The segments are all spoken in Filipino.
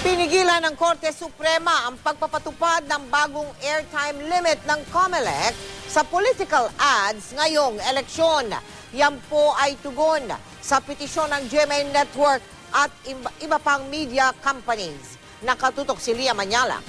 Pinigilan ng Korte Suprema ang pagpapatupad ng bagong airtime limit ng COMELEC sa political ads ngayong eleksyon. Yan po ay tugon sa petisyon ng GMA Network at iba pang media companies. Nakatutok si Lia Manyalak.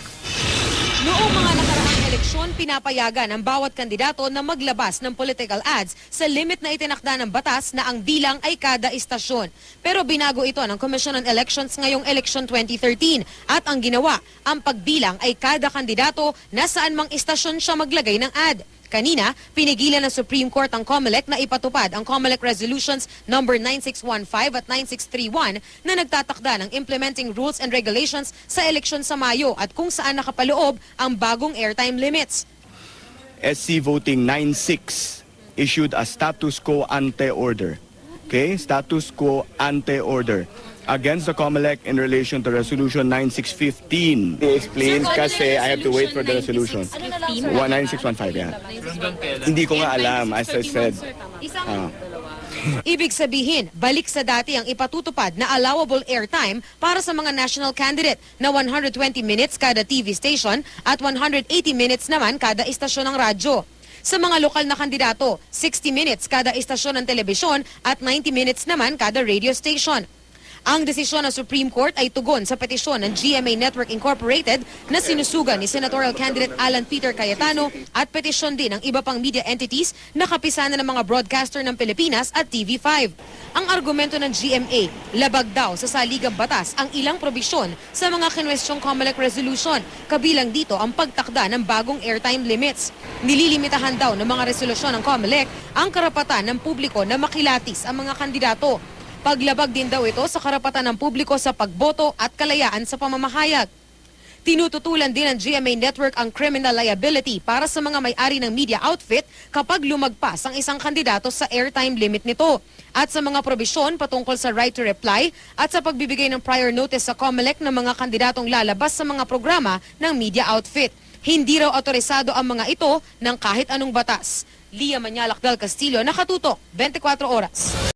Noong mga nakaraang eleksyon, pinapayagan ang bawat kandidato na maglabas ng political ads sa limit na itinakda ng batas na ang bilang ay kada istasyon. Pero binago ito ng Commission on Elections ngayong election 2013 at ang ginawa, ang pagbilang ay kada kandidato na saan mang istasyon siya maglagay ng ad. Kanina, pinigilan ng Supreme Court ang COMELEC na ipatupad ang COMELEC Resolutions number 9615 at 9631 na nagtatakda ng implementing rules and regulations sa eleksyon sa Mayo at kung saan nakapaloob ang bagong airtime limits. SC Voting 96 issued a status quo ante order. Okay, status quo ante order against the COMELEC in relation to Resolution 9615. Explain kasi I have to wait for the resolution. 9615, yeah. Hindi ko nga alam, as I said. Ibig sabihin, balik sa dati ang ipatutupad na allowable airtime para sa mga national candidate na 120 minutes kada TV station at 180 minutes naman kada istasyon ng radyo. Sa mga lokal na kandidato, 60 minutes kada istasyon ng telebisyon at 90 minutes naman kada radio station. Ang desisyon ng Supreme Court ay tugon sa petisyon ng GMA Network Incorporated na sinusugan ni Senatorial Candidate Alan Peter Cayetano at petisyon din ng iba pang media entities na kapisanan ng mga broadcaster ng Pilipinas at TV5. Ang argumento ng GMA, labag daw sa saligang batas ang ilang probisyon sa mga kinwestyong COMELEC resolution, kabilang dito ang pagtakda ng bagong airtime limits. Nililimitahan daw ng mga resolusyon ng COMELEC ang karapatan ng publiko na makilatis ang mga kandidato. Paglabag din daw ito sa karapatan ng publiko sa pagboto at kalayaan sa pamamahayag. Tinututulan din ng GMA Network ang criminal liability para sa mga may-ari ng media outfit kapag lumagpas ang isang kandidato sa airtime limit nito. At sa mga probisyon patungkol sa right to reply at sa pagbibigay ng prior notice sa COMELEC ng mga kandidatong lalabas sa mga programa ng media outfit. Hindi raw otorisado ang mga ito ng kahit anong batas. Lia Manyalak del Castillo, nakatutok, 24 oras.